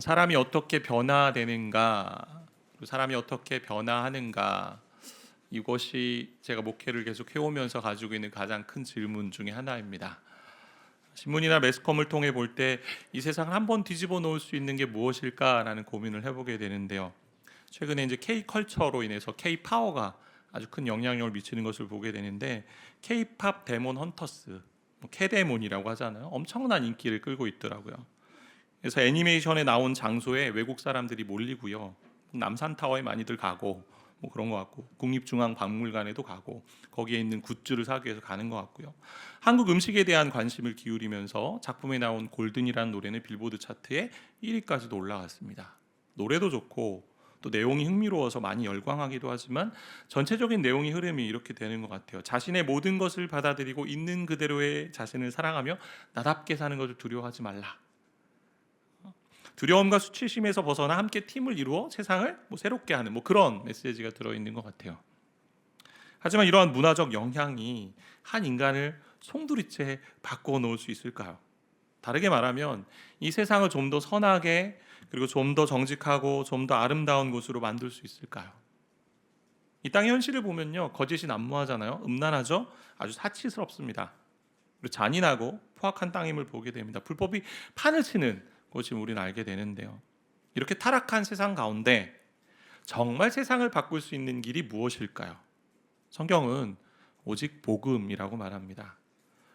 사람이 어떻게 변화되는가, 사람이 어떻게 변화하는가, 이것이 제가 목회를 계속 해오면서 가지고 있는 가장 큰 질문 중에 하나입니다. 신문이나 매스컴을 통해 볼 때 이 세상을 한번 뒤집어 놓을 수 있는 게 무엇일까라는 고민을 해보게 되는데요. 최근에 이제 K-컬처로 인해서 K-파워가 아주 큰 영향력을 미치는 것을 보게 되는데, K-팝 데몬 헌터스, 캐데몬이라고 하잖아요. 엄청난 인기를 끌고 있더라고요. 그래서 애니메이션에 나온 장소에 외국 사람들이 몰리고요. 남산타워에 많이들 가고 뭐 그런 것 같고, 국립중앙박물관에도 가고 거기에 있는 굿즈를 사기 위해서 가는 것 같고요. 한국 음식에 대한 관심을 기울이면서 작품에 나온 골든이라는 노래는 빌보드 차트에 1위까지도 올라갔습니다. 노래도 좋고 또 내용이 흥미로워서 많이 열광하기도 하지만 전체적인 내용의 흐름이 이렇게 되는 것 같아요. 자신의 모든 것을 받아들이고 있는 그대로의 자신을 사랑하며 나답게 사는 것을 두려워하지 말라. 두려움과 수치심에서 벗어나 함께 팀을 이루어 세상을 새롭게 하는 그런 메시지가 들어있는 것 같아요. 하지만 이러한 문화적 영향이 한 인간을 송두리째 바꿔 놓을 수 있을까요? 다르게 말하면 이 세상을 좀 더 선하게, 그리고 좀 더 정직하고 좀 더 아름다운 곳으로 만들 수 있을까요? 이 땅의 현실을 보면요, 거짓이 난무하잖아요. 음란하죠. 아주 사치스럽습니다. 그리고 잔인하고 포악한 땅임을 보게 됩니다. 불법이 판을 치는 것이 우리는 알게 되는데요. 이렇게 타락한 세상 가운데 정말 세상을 바꿀 수 있는 길이 무엇일까요? 성경은 오직 복음이라고 말합니다.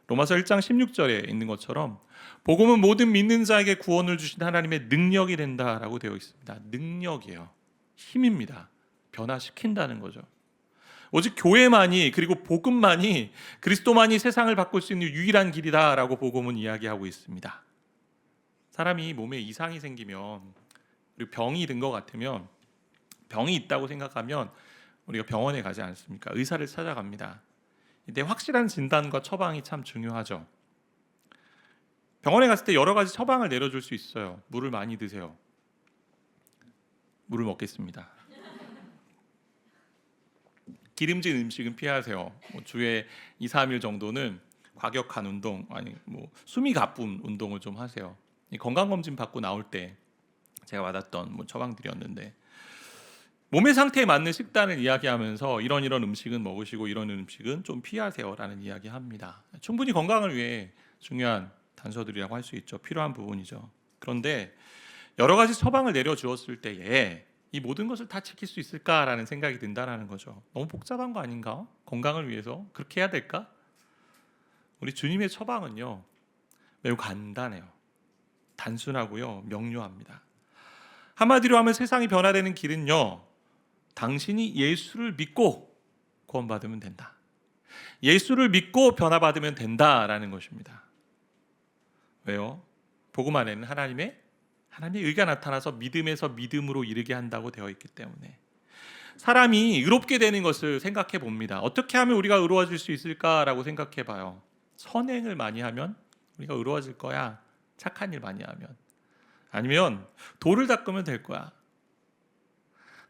로마서 1장 16절에 있는 것처럼 복음은 모든 믿는 자에게 구원을 주신 하나님의 능력이 된다라고 되어 있습니다. 능력이에요. 힘입니다. 변화시킨다는 거죠. 오직 교회만이, 그리고 복음만이, 그리스도만이 세상을 바꿀 수 있는 유일한 길이다라고 복음은 이야기하고 있습니다. 사람이 몸에 이상이 생기면, 그리고 병이 든 것 같으면, 병이 있다고 생각하면 우리가 병원에 가지 않습니까? 의사를 찾아갑니다. 이때 확실한 진단과 처방이 참 중요하죠. 병원에 갔을 때 여러 가지 처방을 내려줄 수 있어요. 물을 많이 드세요. 물을 먹겠습니다. 기름진 음식은 피하세요. 주에 2, 3일 정도는 과격한 운동, 숨이 가쁜 운동을 좀 하세요. 건강검진 받고 나올 때 제가 받았던 처방들이었는데, 몸의 상태에 맞는 식단을 이야기하면서 이런 음식은 먹으시고 이런 음식은 좀 피하세요라는 이야기합니다. 충분히 건강을 위해 중요한 단서들이라고 할 수 있죠. 필요한 부분이죠. 그런데 여러 가지 처방을 내려주었을 때에 이 모든 것을 다 지킬 수 있을까라는 생각이 든다는 거죠. 너무 복잡한 거 아닌가? 건강을 위해서 그렇게 해야 될까? 우리 주님의 처방은요, 매우 간단해요. 단순하고요, 명료합니다. 한마디로 하면 세상이 변화되는 길은요, 당신이 예수를 믿고 구원받으면 된다. 예수를 믿고 변화받으면 된다라는 것입니다. 왜요? 복음 안에는 하나님의 의가 나타나서 믿음에서 믿음으로 이르게 한다고 되어 있기 때문에 사람이 의롭게 되는 것을 생각해 봅니다. 어떻게 하면 우리가 의로워질 수 있을까라고 생각해 봐요. 선행을 많이 하면 우리가 의로워질 거야. 착한 일 많이 하면. 아니면 돌을 닦으면 될 거야.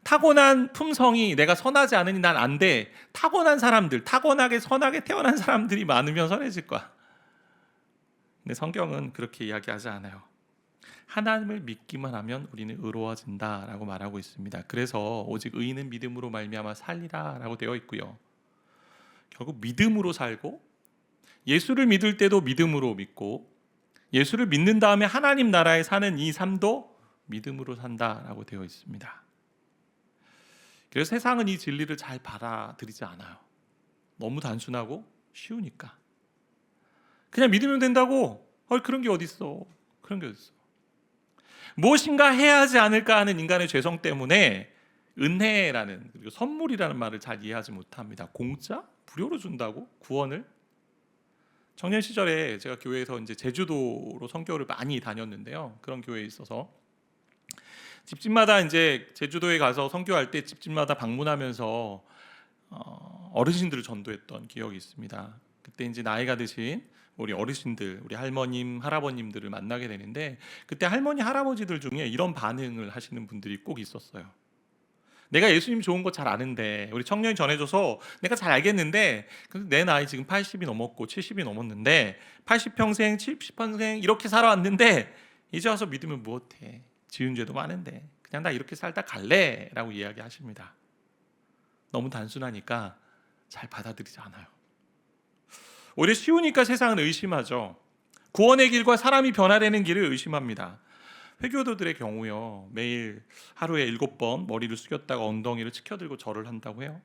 타고난 품성이 내가 선하지 않으니 난 안 돼. 타고난 사람들, 타고나게 선하게 태어난 사람들이 많으면 선해질 거야. 근데 성경은 그렇게 이야기하지 않아요. 하나님을 믿기만 하면 우리는 의로워진다라고 말하고 있습니다. 그래서 오직 의인은 믿음으로 말미암아 살리라라고 되어 있고요. 결국 믿음으로 살고, 예수를 믿을 때도 믿음으로 믿고, 예수를 믿는 다음에 하나님 나라에 사는 이 삶도 믿음으로 산다라고 되어 있습니다. 그래서 세상은 이 진리를 잘 받아들이지 않아요. 너무 단순하고 쉬우니까. 그냥 믿으면 된다고. 그런 게 어딨어. 그런 게 어딨어. 무엇인가 해야 하지 않을까 하는 인간의 죄성 때문에 은혜라는, 그리고 선물이라는 말을 잘 이해하지 못합니다. 공짜? 무료로 준다고? 구원을? 청년 시절에 제가 교회에서 이제 제주도로 선교를 많이 다녔는데요. 그런 교회에 있어서 집집마다 이제 제주도에 가서 선교할 때 집집마다 방문하면서 어르신들을 전도했던 기억이 있습니다. 그때 이제 나이가 드신 우리 어르신들, 우리 할머님, 할아버님들을 만나게 되는데, 그때 할머니, 할아버지들 중에 이런 반응을 하시는 분들이 꼭 있었어요. 내가 예수님 좋은 거 잘 아는데, 우리 청년이 전해줘서 내가 잘 알겠는데, 내 나이 지금 80이 넘었고 70이 넘었는데 80평생, 70평생 이렇게 살아왔는데 이제 와서 믿으면 무엇해? 지은 죄도 많은데 그냥 나 이렇게 살다 갈래 라고 이야기하십니다. 너무 단순하니까 잘 받아들이지 않아요. 오히려 쉬우니까 세상은 의심하죠. 구원의 길과 사람이 변화되는 길을 의심합니다. 회교도들의 경우요, 매일 하루에 7번 머리를 숙였다가 엉덩이를 치켜들고 절을 한다고 해요.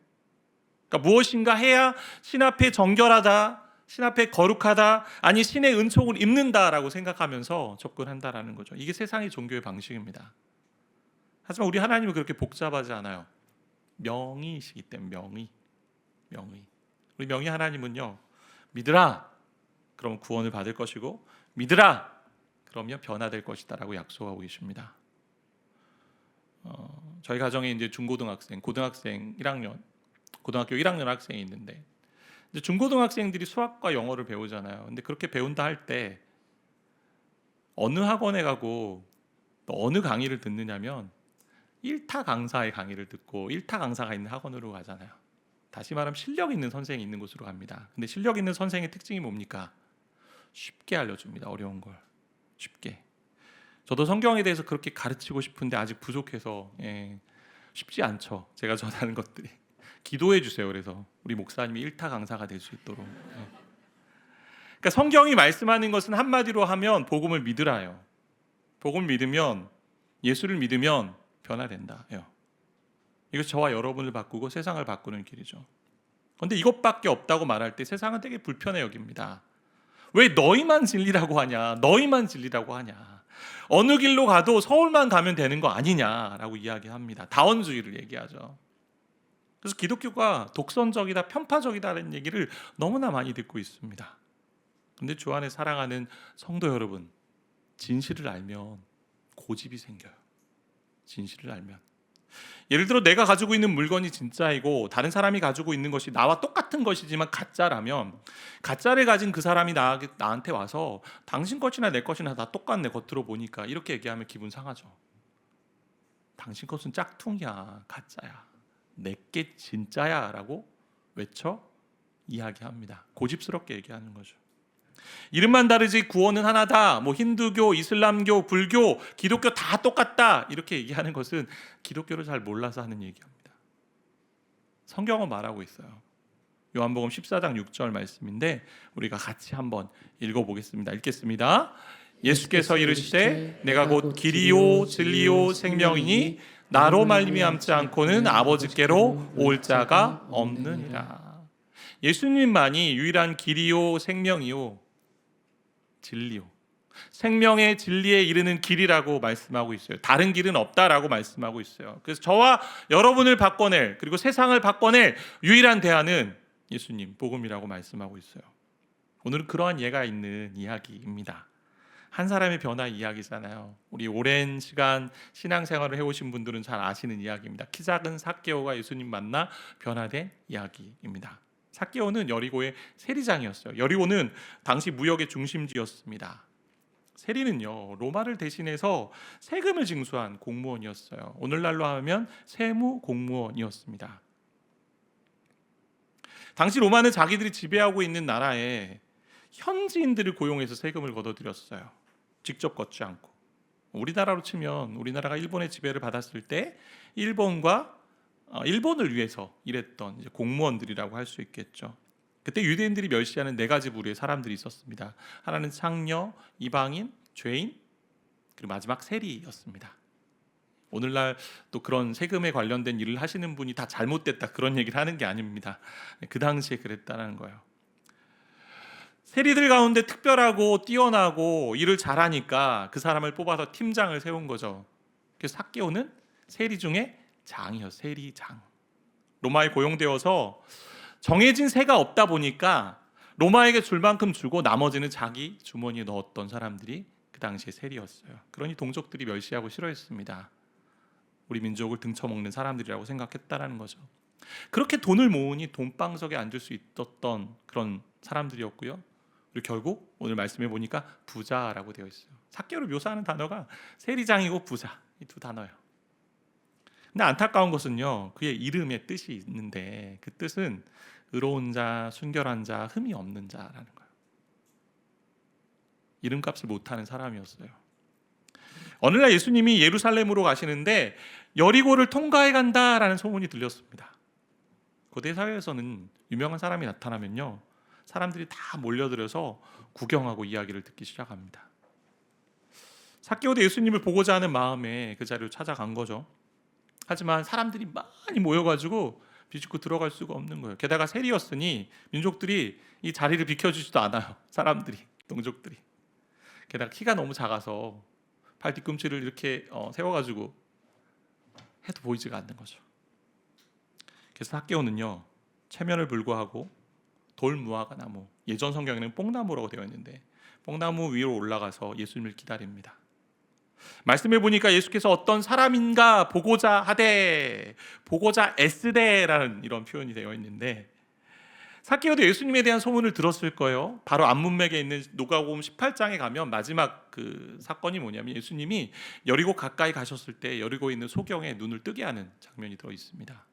그러니까 무엇인가 해야 신 앞에 정결하다, 신 앞에 거룩하다, 아니 신의 은총을 입는다라고 생각하면서 접근한다라는 거죠. 이게 세상의 종교의 방식입니다. 하지만 우리 하나님은 그렇게 복잡하지 않아요. 명의이시기 때문에 명의. 우리 명의 하나님은요, 믿으라 그러면 구원을 받을 것이고, 믿으라 그러면 변화될 것이다라고 약속하고 계십니다. 저희 가정에 이제 중고등학생, 고등학생 1학년, 고등학교 1학년 학생이 있는데, 이제 중고등학생들이 수학과 영어를 배우잖아요. 근데 그렇게 배운다 할 때 어느 학원에 가고 또 어느 강의를 듣느냐면 1타 강사의 강의를 듣고 1타 강사가 있는 학원으로 가잖아요. 다시 말하면 실력 있는 선생이 있는 곳으로 갑니다. 근데 실력 있는 선생의 특징이 뭡니까? 쉽게 알려줍니다. 어려운 걸 쉽게. 저도 성경에 대해서 그렇게 가르치고 싶은데 아직 부족해서 쉽지 않죠. 제가 전하는 것들이. 기도해 주세요. 그래서 우리 목사님이 1타 강사가 될 수 있도록. 그러니까 성경이 말씀하는 것은 한마디로 하면 복음을 믿으라요. 복음을 믿으면, 예수를 믿으면 변화된다. 이것이 저와 여러분을 바꾸고 세상을 바꾸는 길이죠. 그런데 이것밖에 없다고 말할 때 세상은 되게 불편해 여깁니다. 왜 너희만 진리라고 하냐? 너희만 진리라고 하냐? 어느 길로 가도 서울만 가면 되는 거 아니냐라고 이야기합니다. 다원주의를 얘기하죠. 그래서 기독교가 독선적이다, 편파적이다라는 얘기를 너무나 많이 듣고 있습니다. 그런데 주 안에 사랑하는 성도 여러분, 진실을 알면 고집이 생겨요. 진실을 알면. 예를 들어 내가 가지고 있는 물건이 진짜이고 다른 사람이 가지고 있는 것이 나와 똑같은 것이지만 가짜라면, 가짜를 가진 그 사람이 나한테 와서 당신 것이나 내 것이나 다 똑같네 겉으로 보니까, 이렇게 얘기하면 기분 상하죠. 당신 것은 짝퉁이야, 가짜야, 내게 진짜야 라고 외쳐 이야기합니다. 고집스럽게 얘기하는 거죠. 이름만 다르지 구원은 하나다, 뭐 힌두교, 이슬람교, 불교, 기독교 다 똑같다, 이렇게 얘기하는 것은 기독교를 잘 몰라서 하는 얘기입니다. 성경은 말하고 있어요. 요한복음 14장 6절 말씀인데 우리가 같이 한번 읽어보겠습니다. 읽겠습니다. 예수께서 이르시되 내가 곧 길이요 진리요 생명이니 나로 말미암지 않고는 아버지께로 올 자가 없느니라. 예수님만이 유일한 길이요 생명이요 진리요, 생명의 진리에 이르는 길이라고 말씀하고 있어요. 다른 길은 없다라고 말씀하고 있어요. 그래서 저와 여러분을 바꿔낼, 그리고 세상을 바꿔낼 유일한 대안은 예수님, 복음이라고 말씀하고 있어요. 오늘은 그러한 예가 있는 이야기입니다. 한 사람의 변화 이야기잖아요. 우리 오랜 시간 신앙생활을 해오신 분들은 잘 아시는 이야기입니다. 키 작은 삭개오가 예수님 만나 변화된 이야기입니다. 삭개오는 여리고의 세리장이었어요. 여리고는 당시 무역의 중심지였습니다. 세리는요, 로마를 대신해서 세금을 징수한 공무원이었어요. 오늘날로 하면 세무 공무원이었습니다. 당시 로마는 자기들이 지배하고 있는 나라에 현지인들을 고용해서 세금을 걷어들였어요. 직접 걷지 않고. 우리나라로 치면 우리나라가 일본의 지배를 받았을 때 일본을 위해서 일했던 이제 공무원들이라고 할 수 있겠죠. 그때 유대인들이 멸시하는 4가지 부류의 사람들이 있었습니다. 하나는 창녀, 이방인, 죄인, 그리고 마지막 세리였습니다. 오늘날 또 그런 세금에 관련된 일을 하시는 분이 다 잘못됐다, 그런 얘기를 하는 게 아닙니다. 그 당시에 그랬다는 거예요. 세리들 가운데 특별하고 뛰어나고 일을 잘하니까 그 사람을 뽑아서 팀장을 세운 거죠. 그래서 삭개오는 세리 중에 장이요, 세리장. 로마에 고용되어서 정해진 세가 없다 보니까 로마에게 줄 만큼 주고 나머지는 자기 주머니에 넣었던 사람들이 그 당시에 세리였어요. 그러니 동족들이 멸시하고 싫어했습니다. 우리 민족을 등쳐먹는 사람들이라고 생각했다라는 거죠. 그렇게 돈을 모으니 돈방석에 앉을 수 있었던 그런 사람들이었고요. 그리고 결국 오늘 말씀해 보니까 부자라고 되어 있어요. 삭개오를 묘사하는 단어가 세리장이고 부자, 이 두 단어예요. 근데 안타까운 것은요, 그의 이름에 뜻이 있는데 그 뜻은 의로운 자, 순결한 자, 흠이 없는 자라는 거예요. 이름값을 못하는 사람이었어요. 어느 날 예수님이 예루살렘으로 가시는데 여리고를 통과해 간다라는 소문이 들렸습니다. 고대 사회에서는 유명한 사람이 나타나면요, 사람들이 다 몰려들어서 구경하고 이야기를 듣기 시작합니다. 삭개오도 예수님을 보고자 하는 마음에 그 자리로 찾아간 거죠. 하지만 사람들이 많이 모여가지고 비집고 들어갈 수가 없는 거예요. 게다가 세리였으니 민족들이 이 자리를 비켜주지도 않아요. 사람들이, 동족들이. 게다가 키가 너무 작아서 발 뒤꿈치를 이렇게 세워가지고 해도 보이지가 않는 거죠. 그래서 삭개오는요, 체면을 불구하고 돌무화과 나무, 예전 성경에는 뽕나무라고 되어 있는데 뽕나무 위로 올라가서 예수님을 기다립니다. 말씀해 보니까 예수께서 어떤 사람인가 보고자 하되, 보고자 애쓰되라는 이런 표현이 되어 있는데, 삭개오도 예수님에 대한 소문을 들었을 거예요. 바로 앞문맥에 있는 누가복음 18장에 가면 마지막 그 사건이 뭐냐면, 예수님이 여리고 가까이 가셨을 때 여리고에 있는 소경의 눈을 뜨게 하는 장면이 들어 있습니다.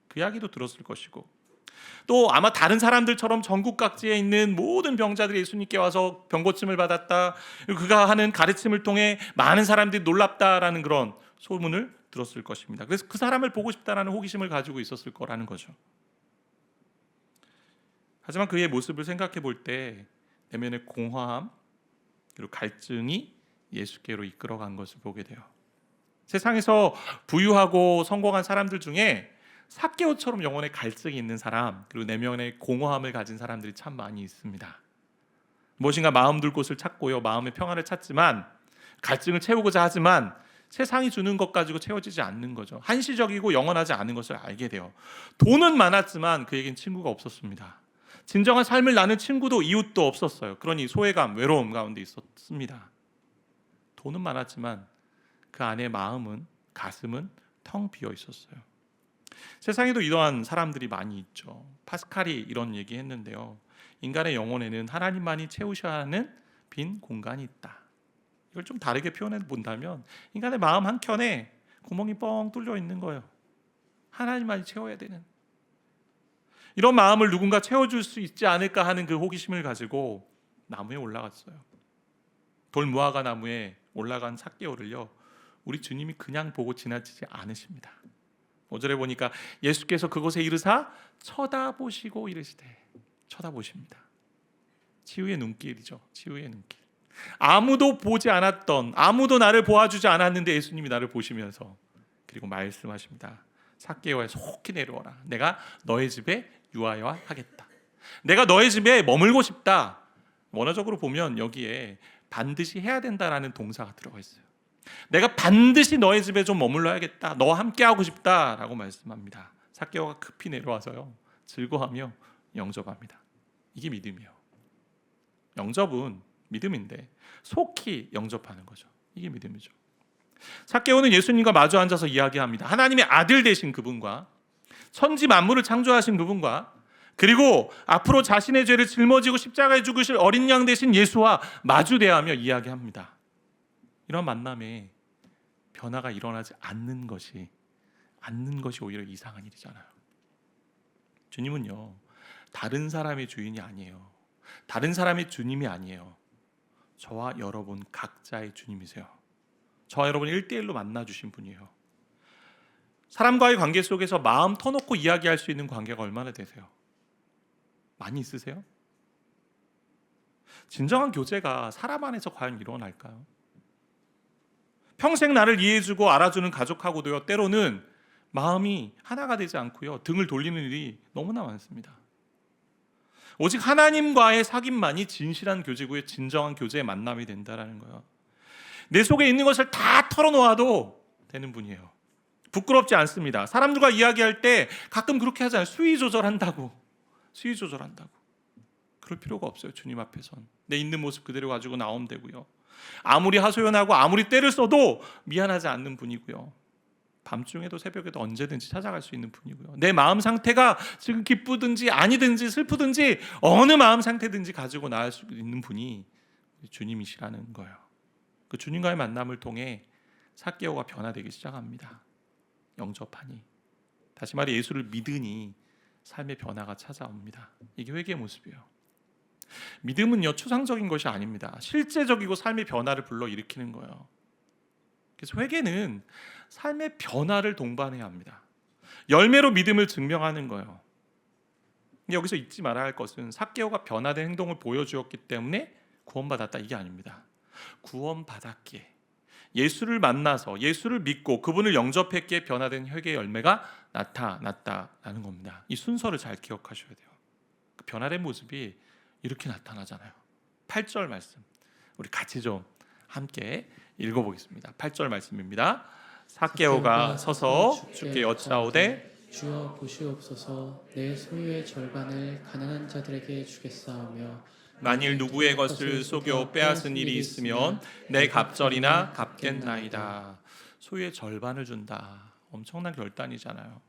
그 이야기도 들었을 것이고, 또 아마 다른 사람들처럼 전국 각지에 있는 모든 병자들이 예수님께 와서 병고침을 받았다, 그가 하는 가르침을 통해 많은 사람들이 놀랍다라는 그런 소문을 들었을 것입니다. 그래서 그 사람을 보고 싶다라는 호기심을 가지고 있었을 거라는 거죠. 하지만 그의 모습을 생각해 볼 때 내면의 공허함 그리고 갈증이 예수께로 이끌어간 것을 보게 돼요. 세상에서 부유하고 성공한 사람들 중에 삭개오처럼 영혼에 갈증이 있는 사람, 그리고 내면의 공허함을 가진 사람들이 참 많이 있습니다. 무엇인가 마음 둘 곳을 찾고요, 마음의 평안을 찾지만, 갈증을 채우고자 하지만 세상이 주는 것 가지고 채워지지 않는 거죠. 한시적이고 영원하지 않은 것을 알게 돼요. 돈은 많았지만 그에겐 친구가 없었습니다. 진정한 삶을 나눈 친구도 이웃도 없었어요. 그러니 소외감, 외로움 가운데 있었습니다. 돈은 많았지만 그 안에 마음은, 가슴은 텅 비어 있었어요. 세상에도 이러한 사람들이 많이 있죠. 파스칼이 이런 얘기 했는데요, 인간의 영혼에는 하나님만이 채우셔야 하는 빈 공간이 있다. 이걸 좀 다르게 표현해 본다면, 인간의 마음 한켠에 구멍이 뻥 뚫려 있는 거예요. 하나님만이 채워야 되는, 이런 마음을 누군가 채워줄 수 있지 않을까 하는 그 호기심을 가지고 나무에 올라갔어요. 돌무화과 나무에 올라간 삭개오를요, 우리 주님이 그냥 보고 지나치지 않으십니다. 5절에 보니까 예수께서 그곳에 이르사 쳐다보시고 이르시되, 쳐다보십니다. 치유의 눈길이죠. 치유의 눈길. 아무도 보지 않았던, 아무도 나를 보아주지 않았는데 예수님이 나를 보시면서 그리고 말씀하십니다. 삭개오야, 속히 내려오라. 내가 너의 집에 유하여 하겠다. 내가 너의 집에 머물고 싶다. 원어적으로 보면 여기에 반드시 해야 된다라는 동사가 들어가 있어요. 내가 반드시 너의 집에 좀 머물러야겠다. 너와 함께 하고 싶다라고 말씀합니다. 삭개오가 급히 내려와서요, 즐거워하며 영접합니다. 이게 믿음이에요. 영접은 믿음인데 속히 영접하는 거죠. 이게 믿음이죠. 삭개오는 예수님과 마주 앉아서 이야기합니다. 하나님의 아들 되신 그분과, 천지 만물을 창조하신 그분과, 그리고 앞으로 자신의 죄를 짊어지고 십자가에 죽으실 어린 양 되신 예수와 마주대하며 이야기합니다. 이런 만남에 변화가 일어나지 않는 것이 오히려 이상한 일이잖아요. 주님은요, 다른 사람의 주인이 아니에요. 다른 사람의 주님이 아니에요. 저와 여러분 각자의 주님이세요. 저와 여러분 1대1로 만나주신 분이에요. 사람과의 관계 속에서 마음 터놓고 이야기할 수 있는 관계가 얼마나 되세요? 많이 있으세요? 진정한 교제가 사람 안에서 과연 일어날까요? 평생 나를 이해해주고 알아주는 가족하고도요, 때로는 마음이 하나가 되지 않고요, 등을 돌리는 일이 너무나 많습니다. 오직 하나님과의 사귐만이 진실한 교제고요, 진정한 교제의 만남이 된다는 거예요. 내 속에 있는 것을 다 털어놓아도 되는 분이에요. 부끄럽지 않습니다. 사람들과 이야기할 때 가끔 그렇게 하잖아요. 수위 조절한다고. 그럴 필요가 없어요. 주님 앞에선 내 있는 모습 그대로 가지고 나오면 되고요. 아무리 하소연하고 아무리 때를 써도 미안하지 않는 분이고요. 밤중에도 새벽에도 언제든지 찾아갈 수 있는 분이고요. 내 마음 상태가 지금 기쁘든지 아니든지 슬프든지 어느 마음 상태든지 가지고 나갈 수 있는 분이 주님이시라는 거예요. 그 주님과의 만남을 통해 삭개오가 변화되기 시작합니다. 영접하니, 다시 말해 예수를 믿으니 삶의 변화가 찾아옵니다. 이게 회개의 모습이에요. 믿음은요, 추상적인 것이 아닙니다. 실제적이고 삶의 변화를 불러일으키는 거예요. 그래서 회개는 삶의 변화를 동반해야 합니다. 열매로 믿음을 증명하는 거예요. 여기서 잊지 말아야 할 것은 삭개오가 변화된 행동을 보여주었기 때문에 구원받았다, 이게 아닙니다. 구원받았기에, 예수를 만나서 예수를 믿고 그분을 영접했기에 변화된 회개의 열매가 나타났다라는 겁니다. 이 순서를 잘 기억하셔야 돼요. 그 변화된 모습이 이렇게 나타나잖아요. 8절 말씀 우리 같이 좀 함께 읽어보겠습니다. 8절 말씀입니다. 삭개오가 서서 주께 여짜오되 주여 보시옵소서, 내 소유의 절반을 가난한 자들에게 주겠사오며 만일 누구의 것을 속여 빼앗은 일이 있으면 내 갑절이나 갚겠나이다. 소유의 절반을 준다. 엄청난 결단이잖아요.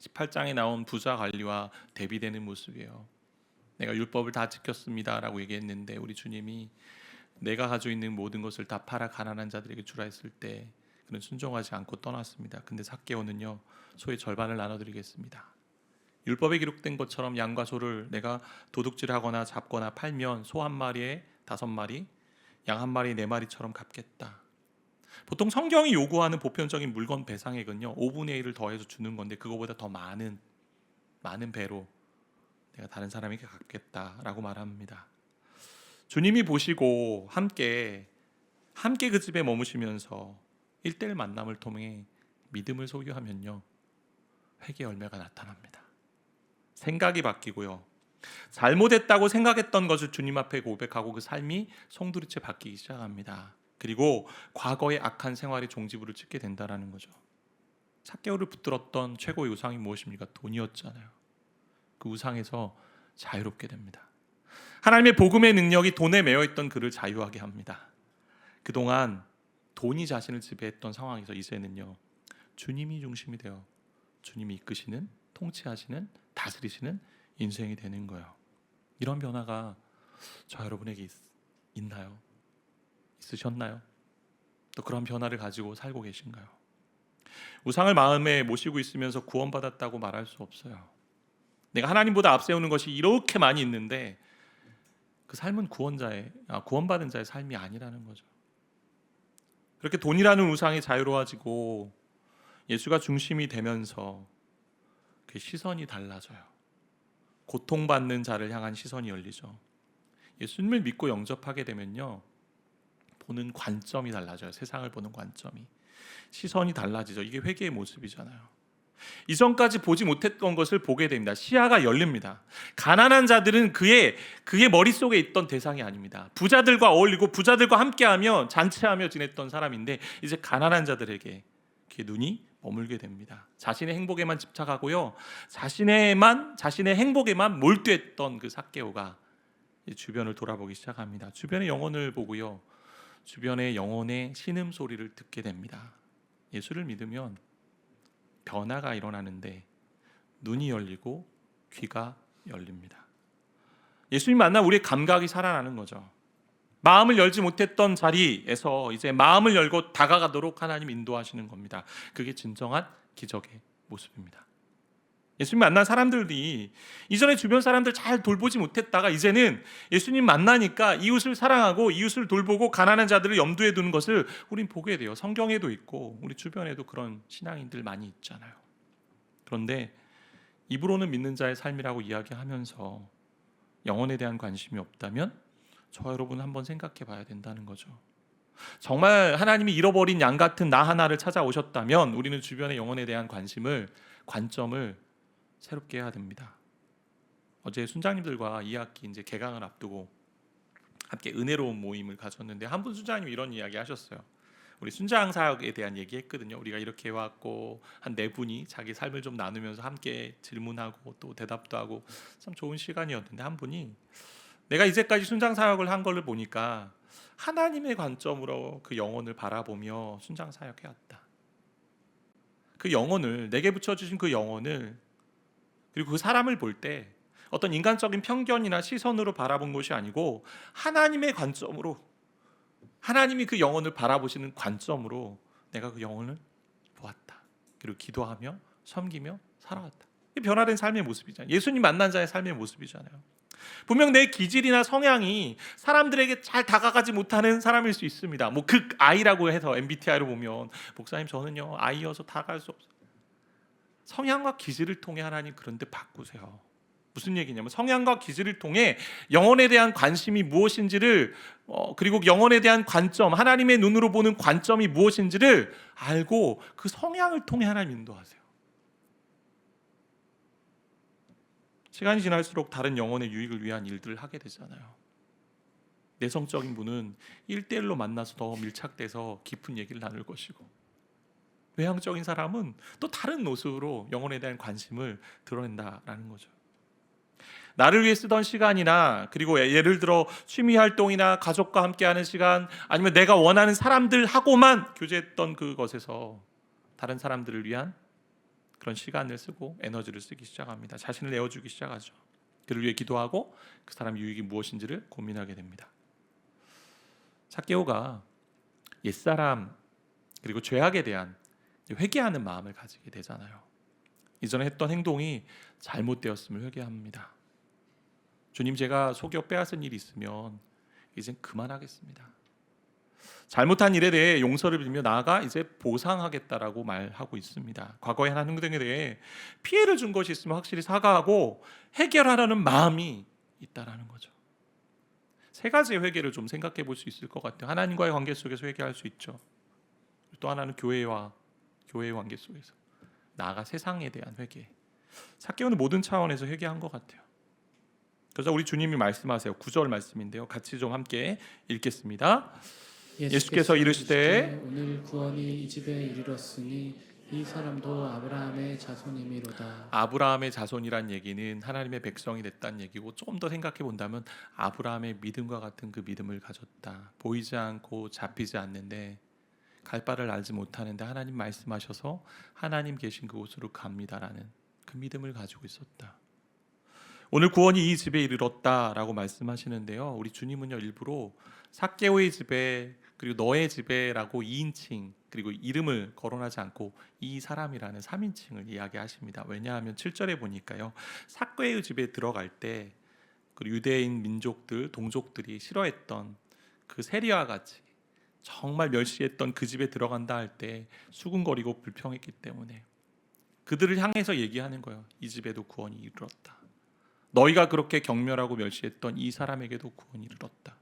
18장에 나온 부자 관리와 대비되는 모습이에요. 내가 율법을 다 지켰습니다라고 얘기했는데 우리 주님이 내가 가지고 있는 모든 것을 다 팔아 가난한 자들에게 주라 했을 때 그는 순종하지 않고 떠났습니다. 근데 삭개오는요, 소의 절반을 나눠드리겠습니다. 율법에 기록된 것처럼 양과 소를 내가 도둑질하거나 잡거나 팔면 소 한 마리에 5마리, 양 한 마리에 4마리처럼 갚겠다. 보통 성경이 요구하는 보편적인 물건 배상액은요 5분의 1을 더해서 주는 건데 그거보다 더 많은 배로 내가 다른 사람에게 갚겠다라고 말합니다. 주님이 보시고 함께 그 집에 머무시면서 1:1 만남을 통해 믿음을 소유하면요 회개 열매가 나타납니다. 생각이 바뀌고요, 잘못했다고 생각했던 것을 주님 앞에 고백하고 그 삶이 송두리째 바뀌기 시작합니다. 그리고 과거의 악한 생활의 종지부를 찍게 된다는 거죠. 삭개오를 붙들었던 최고의 우상이 무엇입니까? 돈이었잖아요. 그 우상에서 자유롭게 됩니다. 하나님의 복음의 능력이 돈에 매여있던 그를 자유하게 합니다. 그동안 돈이 자신을 지배했던 상황에서 이제는요 주님이 중심이 되어 주님이 이끄시는, 통치하시는, 다스리시는 인생이 되는 거예요. 이런 변화가 저 여러분에게 있나요? 있으셨나요? 또 그런 변화를 가지고 살고 계신가요? 우상을 마음에 모시고 있으면서 구원받았다고 말할 수 없어요. 내가 하나님보다 앞세우는 것이 이렇게 많이 있는데 그 삶은 구원받은 자의 삶이 아니라는 거죠. 그렇게 돈이라는 우상이 자유로워지고 예수가 중심이 되면서 그 시선이 달라져요. 고통받는 자를 향한 시선이 열리죠. 예수님을 믿고 영접하게 되면요 보는 관점이 달라져요. 세상을 보는 관점이, 시선이 달라지죠. 이게 회개의 모습이잖아요. 이전까지 보지 못했던 것을 보게 됩니다. 시야가 열립니다. 가난한 자들은 그의 머릿속에 있던 대상이 아닙니다. 부자들과 어울리고 부자들과 함께하며 잔치하며 지냈던 사람인데 이제 가난한 자들에게 그의 눈이 머물게 됩니다. 자신의 행복에만 집착하고요, 자신의 행복에만 몰두했던 그 삭개오가 주변을 돌아보기 시작합니다. 주변의 영혼을 보고요, 주변의 영혼의 신음소리를 듣게 됩니다. 예수를 믿으면 변화가 일어나는데 눈이 열리고 귀가 열립니다. 예수님 만나 우리의 감각이 살아나는 거죠. 마음을 열지 못했던 자리에서 이제 마음을 열고 다가가도록 하나님 인도하시는 겁니다. 그게 진정한 기적의 모습입니다. 예수님 만난 사람들이 이전에 주변 사람들 잘 돌보지 못했다가 이제는 예수님 만나니까 이웃을 사랑하고 이웃을 돌보고 가난한 자들을 염두에 두는 것을 우린 보게 돼요. 성경에도 있고 우리 주변에도 그런 신앙인들 많이 있잖아요. 그런데 입으로는 믿는 자의 삶이라고 이야기하면서 영혼에 대한 관심이 없다면 저와 여러분은 한번 생각해 봐야 된다는 거죠. 정말 하나님이 잃어버린 양 같은 나 하나를 찾아오셨다면 우리는 주변의 영혼에 대한 관점을 새롭게 해야 됩니다. 어제 순장님들과 2학기 이제 개강을 앞두고 함께 은혜로운 모임을 가졌는데 한 분 순장님이 이런 이야기 하셨어요. 우리 순장 사역에 대한 얘기했거든요. 우리가 이렇게 해왔고 한 4분이 자기 삶을 좀 나누면서 함께 질문하고 또 대답도 하고 참 좋은 시간이었는데 한 분이 내가 이제까지 순장 사역을 한 걸 보니까 하나님의 관점으로 그 영혼을 바라보며 순장 사역해왔다. 그 영혼을, 내게 붙여주신 그 영혼을, 그리고 그 사람을 볼 때 어떤 인간적인 편견이나 시선으로 바라본 것이 아니고 하나님의 관점으로, 하나님이 그 영혼을 바라보시는 관점으로 내가 그 영혼을 보았다. 그리고 기도하며 섬기며 살아왔다. 이게 변화된 삶의 모습이잖아요. 예수님 만난 자의 삶의 모습이잖아요. 분명 내 기질이나 성향이 사람들에게 잘 다가가지 못하는 사람일 수 있습니다. 뭐 극 I라고 해서 MBTI로 보면 목사님 저는요 I여서 다가갈 수 없어요. 성향과 기질을 통해 하나님 그런데 바꾸세요. 무슨 얘기냐면 성향과 기질을 통해 영혼에 대한 관심이 무엇인지를 그리고 영혼에 대한 관점, 하나님의 눈으로 보는 관점이 무엇인지를 알고 그 성향을 통해 하나님 인도하세요. 시간이 지날수록 다른 영혼의 유익을 위한 일들을 하게 되잖아요. 내성적인 분은 1대1로 만나서 더 밀착돼서 깊은 얘기를 나눌 것이고, 외향적인 사람은 또 다른 모습으로 영혼에 대한 관심을 드러낸다라는 거죠. 나를 위해 쓰던 시간이나 그리고 예를 들어 취미 활동이나 가족과 함께하는 시간, 아니면 내가 원하는 사람들하고만 교제했던 그것에서 다른 사람들을 위한 그런 시간을 쓰고 에너지를 쓰기 시작합니다. 자신을 내어주기 시작하죠. 그를 위해 기도하고 그 사람의 유익이 무엇인지를 고민하게 됩니다. 삭개오가 옛사람 그리고 죄악에 대한 회개하는 마음을 가지게 되잖아요. 이전에 했던 행동이 잘못되었음을 회개합니다. 주님, 제가 속여 빼앗은 일이 있으면 이젠 그만하겠습니다. 잘못한 일에 대해 용서를 빌며 나아가 이제 보상하겠다라고 말하고 있습니다. 과거에 한 행동에 대해 피해를 준 것이 있으면 확실히 사과하고 해결하려는 마음이 있다라는 거죠. 세 가지의 회개를 좀 생각해 볼 수 있을 것 같아요. 하나님과의 관계 속에서 회개할 수 있죠. 또 하나는 교회의 관계 속에서, 나아가 세상에 대한 회개. 삭개오는 모든 차원에서 회개한 것 같아요. 그래서 우리 주님이 말씀하세요. 9절 말씀인데요, 같이 좀 함께 읽겠습니다. 예수께서 이르시되 오늘 구원이 이 집에 이르렀으니 이 사람도 아브라함의 자손이미로다. 아브라함의 자손이란 얘기는 하나님의 백성이 됐다는 얘기고, 조금 더 생각해 본다면 아브라함의 믿음과 같은 그 믿음을 가졌다. 보이지 않고 잡히지 않는데, 갈 바를 알지 못하는데 하나님 말씀하셔서 하나님 계신 그곳으로 갑니다라는 그 믿음을 가지고 있었다. 오늘 구원이 이 집에 이르렀다라고 말씀하시는데요, 우리 주님은요 일부러 삭개오의 집에 그리고 너의 집에라고 2인칭 그리고 이름을 거론하지 않고 이 사람이라는 3인칭을 이야기하십니다. 왜냐하면 7절에 보니까요, 삭개오의 집에 들어갈 때 그 유대인 민족들, 동족들이 싫어했던 그 세리와 같이 정말 멸시했던 그 집에 들어간다 할 때 수군거리고 불평했기 때문에 그들을 향해서 얘기하는 거예요. 이 집에도 구원이 이르렀다. 너희가 그렇게 경멸하고 멸시했던 이 사람에게도 구원이 이르렀다.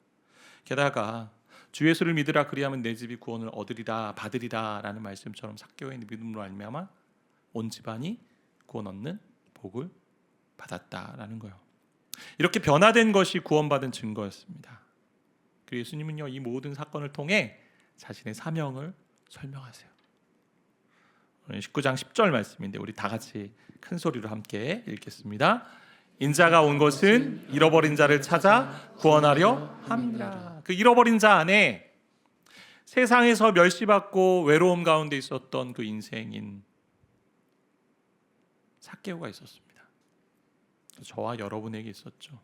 게다가 주 예수를 믿으라, 그리하면 내 집이 구원을 얻으리라 받으리라 라는 말씀처럼 삭개오의 믿음으로 말미암아 온 집안이 구원 얻는 복을 받았다라는 거예요. 이렇게 변화된 것이 구원받은 증거였습니다. 그리고 예수님은요 이 모든 사건을 통해 자신의 사명을 설명하세요. 오늘 19장 10절 말씀인데 우리 다 같이 큰 소리로 함께 읽겠습니다. 인자가 온 것은 잃어버린 자를 찾아 구원하려 함이라. 그 잃어버린 자 안에 세상에서 멸시받고 외로움 가운데 있었던 그 인생인 삭개오가 있었습니다. 저와 여러분에게 있었죠.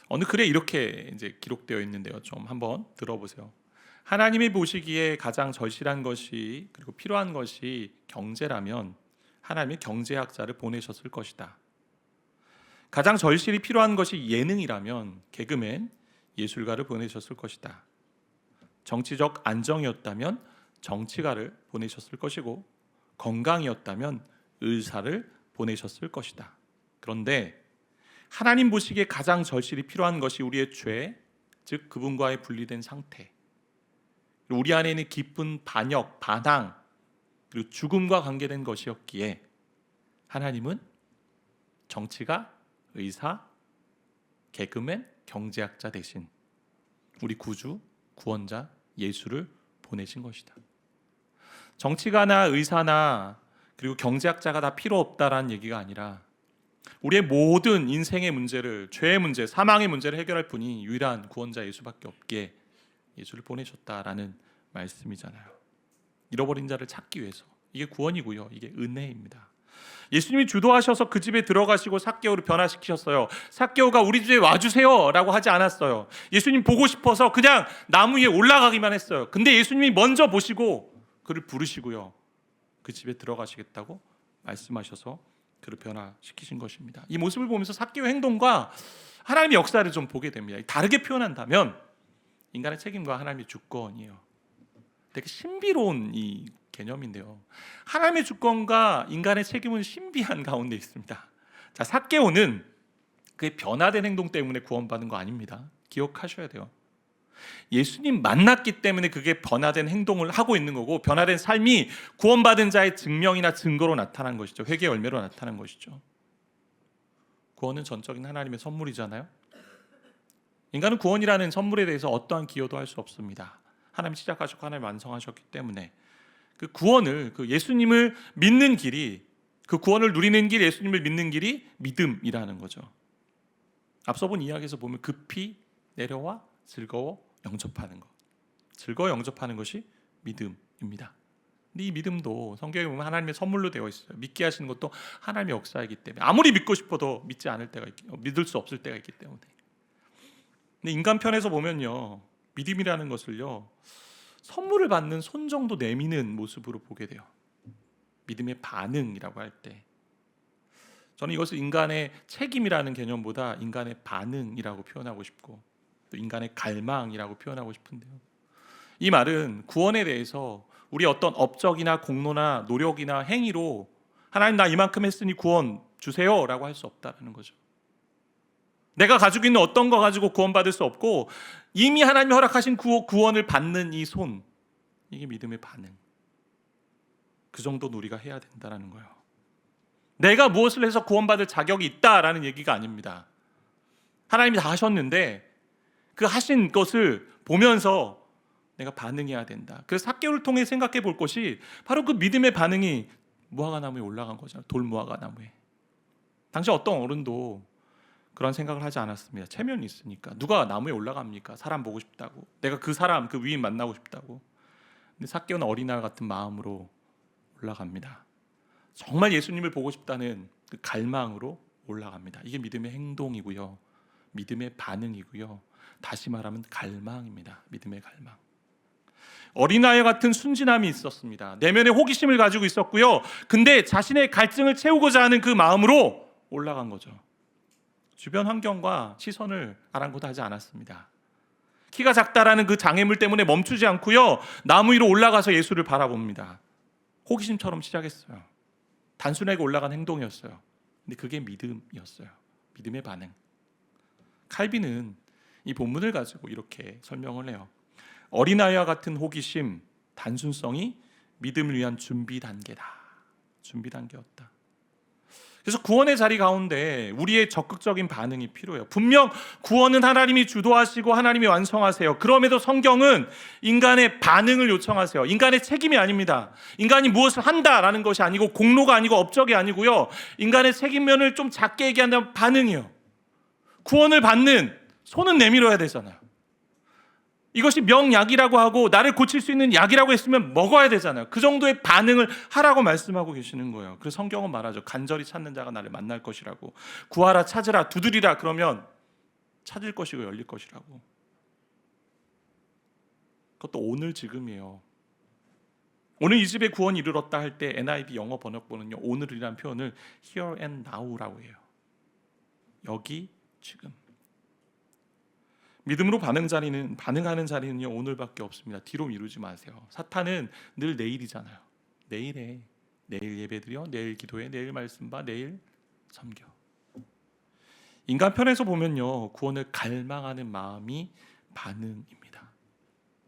어느 글에 이렇게 이제 기록되어 있는데요, 좀 한번 들어보세요. 하나님이 보시기에 가장 절실한 것이 그리고 필요한 것이 경제라면 하나님이 경제학자를 보내셨을 것이다. 가장 절실히 필요한 것이 예능이라면 개그맨, 예술가를 보내셨을 것이다. 정치적 안정이었다면 정치가를 보내셨을 것이고, 건강이었다면 의사를 보내셨을 것이다. 그런데 하나님 보시기에 가장 절실히 필요한 것이 우리의 죄, 즉 그분과의 분리된 상태, 우리 안에 있는 깊은 반역, 반항, 그리고 죽음과 관계된 것이었기에 하나님은 정치가, 의사, 개그맨, 경제학자 대신 우리 구주, 구원자 예수를 보내신 것이다. 정치가나 의사나 그리고 경제학자가 다 필요 없다라는 얘기가 아니라 우리의 모든 인생의 문제를, 죄의 문제, 사망의 문제를 해결할 분이 유일한 구원자 예수밖에 없기에 예수를 보내셨다라는 말씀이잖아요. 잃어버린 자를 찾기 위해서. 이게 구원이고요, 이게 은혜입니다. 예수님이 주도하셔서 그 집에 들어가시고 삭개오를 변화시키셨어요. 삭개오가 우리 집에 와주세요 라고 하지 않았어요. 예수님 보고 싶어서 그냥 나무 위에 올라가기만 했어요. 근데 예수님이 먼저 보시고 그를 부르시고요, 그 집에 들어가시겠다고 말씀하셔서 그를 변화시키신 것입니다. 이 모습을 보면서 삭개오의 행동과 하나님의 역사를 좀 보게 됩니다. 다르게 표현한다면 인간의 책임과 하나님의 주권이에요. 되게 신비로운 이 개념인데요. 하나님의 주권과 인간의 책임은 신비한 가운데 있습니다. 자, 삭개오는 그의 변화된 행동 때문에 구원받은 거 아닙니다. 기억하셔야 돼요. 예수님 만났기 때문에 그게 변화된 행동을 하고 있는 거고, 변화된 삶이 구원받은 자의 증명이나 증거로 나타난 것이죠. 회개의 열매로 나타난 것이죠. 구원은 전적인 하나님의 선물이잖아요. 인간은 구원이라는 선물에 대해서 어떠한 기여도 할 수 없습니다. 하나님 시작하셨고 하나님 완성하셨기 때문에 그 구원을, 그 예수님을 믿는 길이, 그 구원을 누리는 길, 예수님을 믿는 길이 믿음이라는 거죠. 앞서 본 이야기에서 보면 급히 내려와 즐거워 영접하는 것, 즐거워 영접하는 것이 믿음입니다. 근데 이 믿음도 성경에 보면 하나님의 선물로 되어 있어요. 믿게 하시는 것도 하나님의 역사이기 때문에, 아무리 믿고 싶어도 믿지 않을 때가 믿을 수 없을 때가 있기 때문에. 근데 인간 편에서 보면요, 믿음이라는 것을요, 선물을 받는 손 정도 내미는 모습으로 보게 돼요. 믿음의 반응이라고 할 때, 저는 이것을 인간의 책임이라는 개념보다 인간의 반응이라고 표현하고 싶고, 또 인간의 갈망이라고 표현하고 싶은데요, 이 말은 구원에 대해서 우리 어떤 업적이나 공로나 노력이나 행위로 하나님 나 이만큼 했으니 구원 주세요 라고 할 수 없다는 거죠. 내가 가지고 있는 어떤 거 가지고 구원받을 수 없고, 이미 하나님이 허락하신 구원을 받는 이 손, 이게 믿음의 반응. 그 정도는 우리가 해야 된다는 거예요. 내가 무엇을 해서 구원받을 자격이 있다라는 얘기가 아닙니다. 하나님이 다 하셨는데 그 하신 것을 보면서 내가 반응해야 된다. 그래서 삭개오를 통해 생각해 볼 것이 바로 그 믿음의 반응이 무화과나무에 올라간 거잖아요. 돌 무화과나무에. 당시 어떤 어른도 그런 생각을 하지 않았습니다. 체면이 있으니까. 누가 나무에 올라갑니까? 사람 보고 싶다고. 내가 그 사람, 그 위인 만나고 싶다고. 근데 삭개오는 어린아이 같은 마음으로 올라갑니다. 정말 예수님을 보고 싶다는 그 갈망으로 올라갑니다. 이게 믿음의 행동이고요, 믿음의 반응이고요, 다시 말하면 갈망입니다. 믿음의 갈망. 어린아이 같은 순진함이 있었습니다. 내면의 호기심을 가지고 있었고요, 근데 자신의 갈증을 채우고자 하는 그 마음으로 올라간 거죠. 주변 환경과 시선을 아랑곳하지 않았습니다. 키가 작다라는 그 장애물 때문에 멈추지 않고요, 나무 위로 올라가서 예수를 바라봅니다. 호기심처럼 시작했어요. 단순하게 올라간 행동이었어요. 근데 그게 믿음이었어요. 믿음의 반응. 칼빈은 이 본문을 가지고 이렇게 설명을 해요. 어린아이와 같은 호기심, 단순성이 믿음을 위한 준비 단계다. 준비 단계였다. 그래서 구원의 자리 가운데 우리의 적극적인 반응이 필요해요. 분명 구원은 하나님이 주도하시고 하나님이 완성하세요. 그럼에도 성경은 인간의 반응을 요청하세요. 인간의 책임이 아닙니다. 인간이 무엇을 한다라는 것이 아니고, 공로가 아니고, 업적이 아니고요, 인간의 책임면을 좀 작게 얘기한다면 반응이요. 구원을 받는 손은 내밀어야 되잖아요. 이것이 명약이라고 하고 나를 고칠 수 있는 약이라고 했으면 먹어야 되잖아요. 그 정도의 반응을 하라고 말씀하고 계시는 거예요. 그래서 성경은 말하죠. 간절히 찾는 자가 나를 만날 것이라고. 구하라, 찾으라, 두드리라, 그러면 찾을 것이고 열릴 것이라고. 그것도 오늘 지금이에요. 오늘 이 집에 구원이 이르렀다 할 때 NIV 영어 번역본은요, 오늘이라는 표현을 here and now라고 해요. 여기 지금. 믿음으로 반응하는 자리는요, 오늘밖에 없습니다. 뒤로 미루지 마세요. 사탄은 늘 내일이잖아요. 내일에, 내일 예배드려, 내일 기도해, 내일 말씀 봐, 내일 섬겨. 인간 편에서 보면요, 구원을 갈망하는 마음이 반응입니다.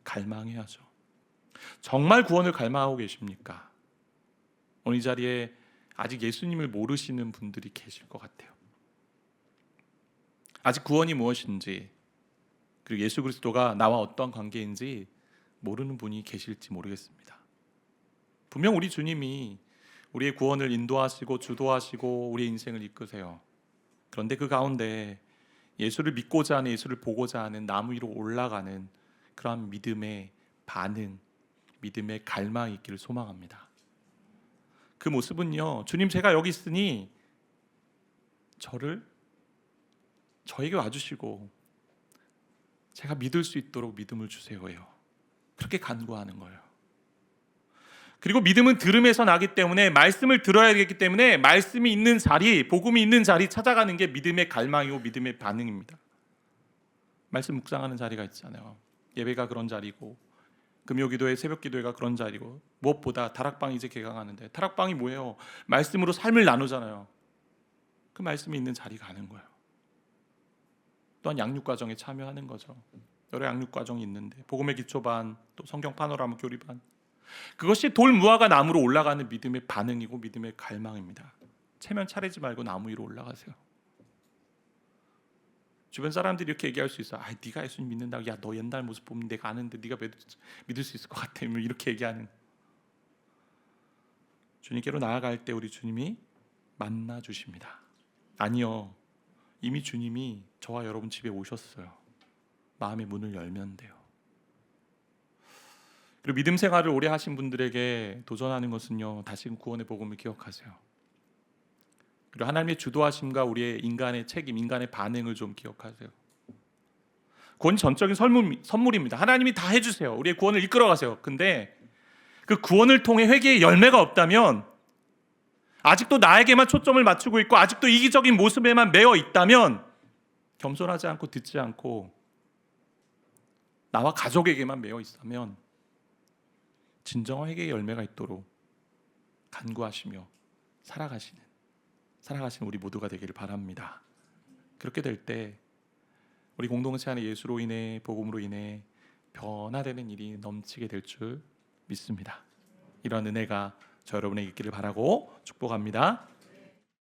갈망해야죠. 정말 구원을 갈망하고 계십니까? 오늘 이 자리에 아직 예수님을 모르시는 분들이 계실 것 같아요. 아직 구원이 무엇인지, 그리고 예수 그리스도가 나와 어떤 관계인지 모르는 분이 계실지 모르겠습니다. 분명 우리 주님이 우리의 구원을 인도하시고 주도하시고 우리의 인생을 이끄세요. 그런데 그 가운데 예수를 믿고자 하는, 예수를 보고자 하는, 나무 위로 올라가는 그러한 믿음의 반응, 믿음의 갈망이 있기를 소망합니다. 그 모습은요, 주님 제가 여기 있으니 저에게 와주시고 제가 믿을 수 있도록 믿음을 주세요예요. 그렇게 간구하는 거예요. 그리고 믿음은 들음에서 나기 때문에 말씀을 들어야 되기 때문에 말씀이 있는 자리, 복음이 있는 자리 찾아가는 게 믿음의 갈망이고 믿음의 반응입니다. 말씀 묵상하는 자리가 있잖아요. 예배가 그런 자리고 금요기도회, 새벽기도회가 그런 자리고 무엇보다 다락방이 이제 개강하는데 다락방이 뭐예요? 말씀으로 삶을 나누잖아요. 그 말씀이 있는 자리 가는 거예요. 또한 양육과정에 참여하는 거죠. 여러 양육과정이 있는데 복음의 기초반, 또 성경 파노라마 교리반, 그것이 돌 무화과 나무로 올라가는 믿음의 반응이고 믿음의 갈망입니다. 체면 차리지 말고 나무 위로 올라가세요. 주변 사람들이 이렇게 얘기할 수 있어. 네가 예수님 믿는다고. 야, 너 옛날 모습 보면 내가 아는데 네가 믿을 수 있을 것 같아. 이렇게 얘기하는. 주님께로 나아갈 때 우리 주님이 만나 주십니다. 아니요, 이미 주님이 저와 여러분 집에 오셨어요. 마음의 문을 열면 돼요. 그리고 믿음 생활을 오래 하신 분들에게 도전하는 것은요, 다시금 구원의 복음을 기억하세요. 그리고 하나님의 주도하심과 우리의 인간의 책임, 인간의 반응을 좀 기억하세요. 구원이 전적인 선물입니다. 하나님이 다 해주세요. 우리의 구원을 이끌어가세요. 근데 그 구원을 통해 회개의 열매가 없다면, 아직도 나에게만 초점을 맞추고 있고 아직도 이기적인 모습에만 매여 있다면, 겸손하지 않고 듣지 않고 나와 가족에게만 매여 있다면 진정한 회개의 열매가 있도록 간구하시며 살아가시는 우리 모두가 되기를 바랍니다. 그렇게 될 때 우리 공동체 안에 예수로 인해, 복음으로 인해 변화되는 일이 넘치게 될 줄 믿습니다. 이런 은혜가 저 여러분에게 있기를 바라고 축복합니다.